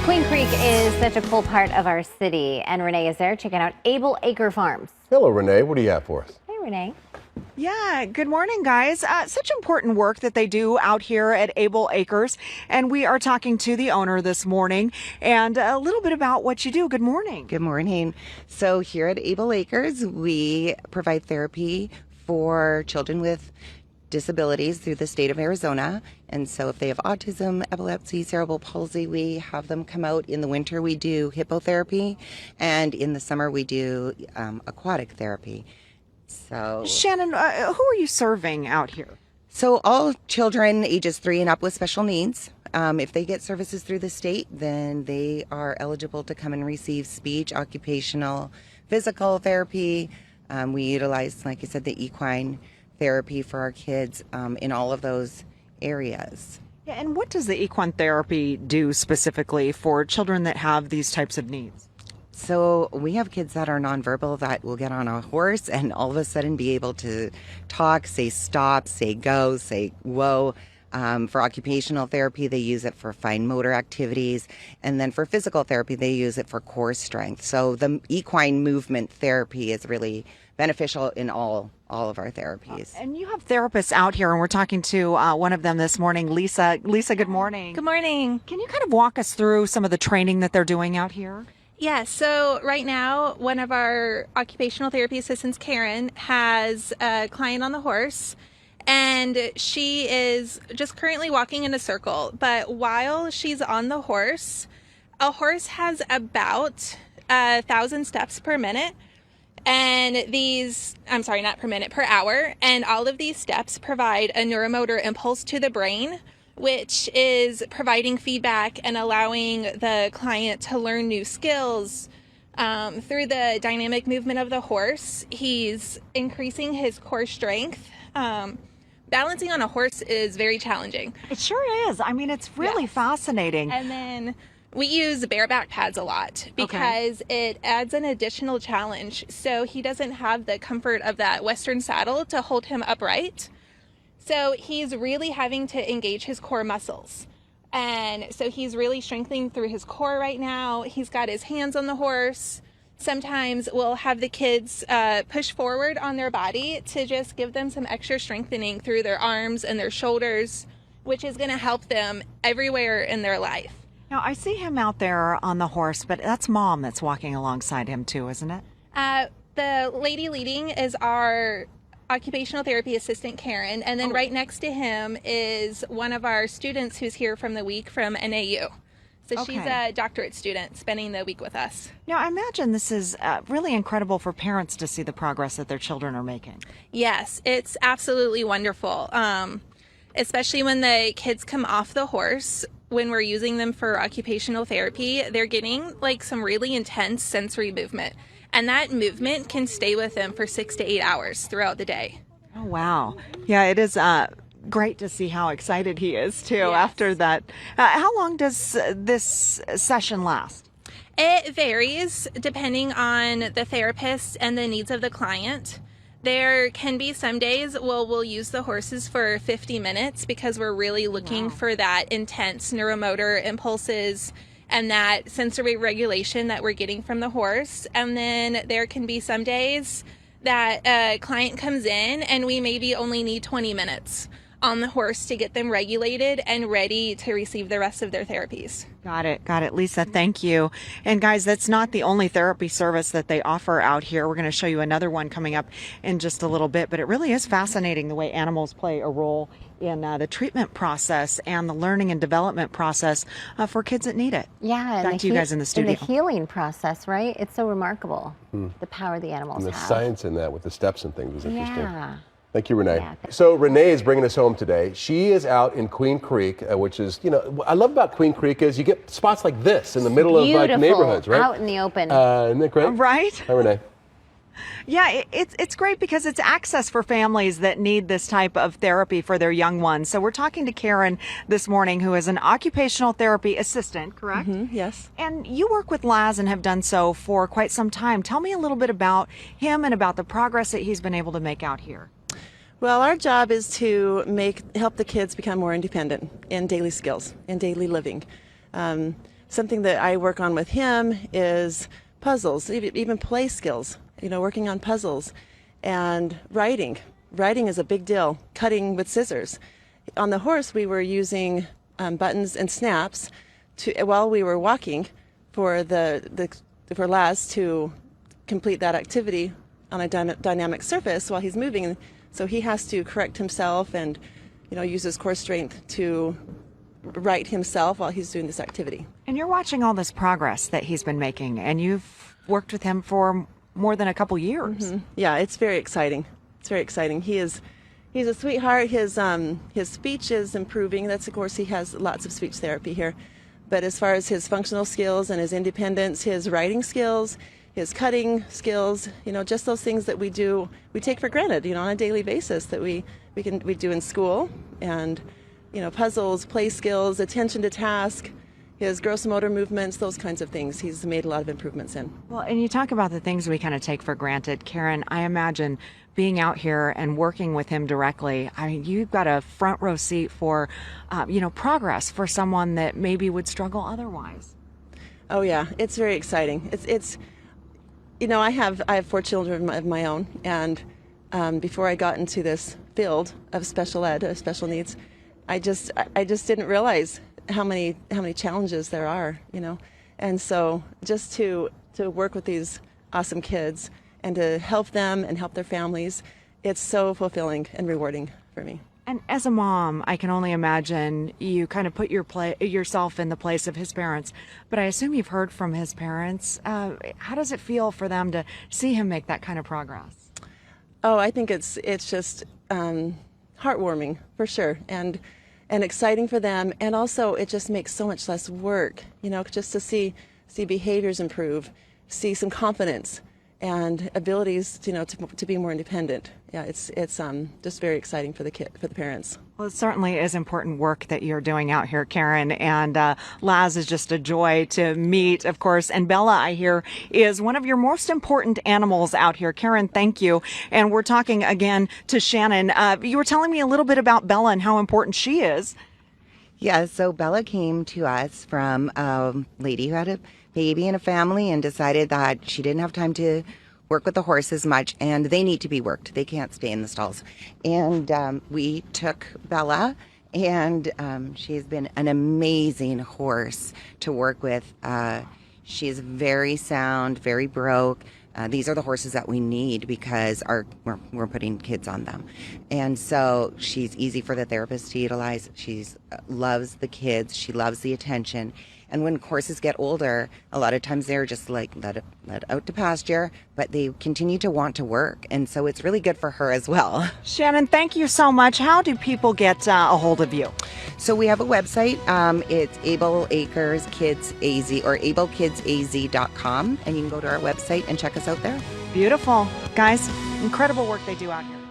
Queen Creek is such a cool part of our city, and Renee is there checking out Able Acre Farms. Hello, Renee. What do you have for us? Hey, Renee. Yeah, good morning, guys. Such important work that they do out here at Able Acres. And we are talking to the owner this morning and a little bit about what you do. Good morning. Good morning. So here at Able Acres, we provide therapy for children with disabilities through the state of Arizona. And so if they have autism, epilepsy, cerebral palsy, we have them come out. In the winter, we do hippotherapy, and in the summer, we do aquatic therapy. So, Shannon, who are you serving out here? So all children ages 3 and up with special needs, if they get services through the state, then they are eligible to come and receive speech, occupational, physical therapy. We utilize, like I said, the equine therapy for our kids in all of those areas. Yeah, and what does the equine therapy do specifically for children that have these types of needs? So we have kids that are nonverbal that will get on a horse and all of a sudden be able to talk, say stop, say go, say whoa. For occupational therapy, they use it for fine motor activities. And then for physical therapy, they use it for core strength. So the equine movement therapy is really beneficial in all of our therapies. And you have therapists out here, and we're talking to one of them this morning, Lisa. Lisa, good morning. Good morning. Can you kind of walk us through some of the training that they're doing out here? Yeah, so right now, one of our occupational therapy assistants, Karen, has a client on the horse, and she is just currently walking in a circle. But while she's on the horse, a horse has about 1,000 steps per minute. And not per minute, per hour. And all of these steps provide a neuromotor impulse to the brain, which is providing feedback and allowing the client to learn new skills. Through the dynamic movement of the horse, he's increasing his core strength. Balancing on a horse is very challenging. It sure is. I mean, it's really fascinating. And then we use bareback pads a lot because it adds an additional challenge. So he doesn't have the comfort of that Western saddle to hold him upright. So he's really having to engage his core muscles. And so he's really strengthening through his core right now. He's got his hands on the horse. Sometimes we'll have the kids push forward on their body to just give them some extra strengthening through their arms and their shoulders, which is going to help them everywhere in their life. Now, I see him out there on the horse, but that's Mom that's walking alongside him too, isn't it? The lady leading is our occupational therapy assistant, Karen, and then right next to him is one of our students who's here from the week from NAU. So she's a doctorate student spending the week with us. Now, I imagine this is really incredible for parents to see the progress that their children are making. Yes, it's absolutely wonderful, especially when the kids come off the horse. When we're using them for occupational therapy, they're getting like some really intense sensory movement. And that movement can stay with them for 6 to 8 hours throughout the day. Oh, wow. Yeah, it is great to see how excited he is, too, after that. How long does this session last? It varies depending on the therapist and the needs of the client. There can be some days we'll use the horses for 50 minutes because we're really looking for that intense neuromotor impulses and that sensory regulation that we're getting from the horse. And then there can be some days that a client comes in and we maybe only need 20 minutes on the horse to get them regulated and ready to receive the rest of their therapies. Got it. Lisa, thank you. And guys, that's not the only therapy service that they offer out here. We're going to show you another one coming up in just a little bit, but it really is fascinating the way animals play a role in the treatment process and the learning and development process for kids that need it. Yeah. Back to you guys in the studio. And the healing process, right? It's so remarkable, the power the animals And the have. science in that with the steps and things was interesting. Yeah. Thank you, Renee. Yeah. So Renee is bringing us home today. She is out in Queen Creek, which is, what I love about Queen Creek is you get spots like this in the middle of like neighborhoods, right? Out in the open. Isn't that great? Right? Hi, Renee. Yeah, it's great because it's access for families that need this type of therapy for their young ones. So we're talking to Karen this morning, who is an occupational therapy assistant, correct? Mm-hmm, yes. And you work with Laz and have done so for quite some time. Tell me a little bit about him and about the progress that he's been able to make out here. Well, our job is to help the kids become more independent in daily skills, in daily living. something that I work on with him is puzzles, even play skills, working on puzzles and writing. Writing is a big deal, cutting with scissors. On the horse, we were using buttons and snaps while we were walking for for Laz to complete that activity on a dynamic surface while he's moving. And so he has to correct himself and use his core strength to right himself while he's doing this activity. And you're watching all this progress that he's been making, and you've worked with him for more than a couple years. Mm-hmm. Yeah, it's very exciting. It's very exciting. He's a sweetheart. His speech is improving. That's, of course, he has lots of speech therapy here. But as far as his functional skills and his independence, his writing skills, his cutting skills, just those things that we take for granted, on a daily basis that we do in school, and puzzles, play skills, attention to task, his gross motor movements, those kinds of things. He's made a lot of improvements in. Well, and you talk about the things we kind of take for granted. Karen, I imagine being out here and working with him directly, I mean, you've got a front row seat for, progress for someone that maybe would struggle otherwise. Oh yeah, it's very exciting. It's I have 4 children of my own, and before I got into this field of special ed, special needs, I just didn't realize how many challenges there are, and so just to work with these awesome kids and to help them and help their families, it's so fulfilling and rewarding for me. And as a mom, I can only imagine you kind of put yourself in the place of his parents. But I assume you've heard from his parents. How does it feel for them to see him make that kind of progress? Oh, I think it's just heartwarming for sure, and exciting for them, and also it just makes so much less work. Just to see behaviors improve, see some confidence and abilities, to be more independent. Yeah, it's just very exciting for the parents. Well, it certainly is important work that you're doing out here, Karen. And Laz is just a joy to meet, of course. And Bella, I hear, is one of your most important animals out here. Karen, thank you. And we're talking again to Shannon. You were telling me a little bit about Bella and how important she is. Yeah, so Bella came to us from a lady who had a baby and a family and decided that she didn't have time to work with the horses much, and they need to be worked. They can't stay in the stalls. And we took Bella, and she's been an amazing horse to work with. She's very sound, very broke. These are the horses that we need because we're putting kids on them. And so she's easy for the therapist to utilize. She loves the kids. She loves the attention. And when horses get older, a lot of times they're just like let out to pasture, but they continue to want to work. And so it's really good for her as well. Shannon, thank you so much. How do people get a hold of you? So we have a website. It's Able Acres Kids AZ or ablekidsaz.com. And you can go to our website and check us out there. Beautiful. Guys, incredible work they do out here.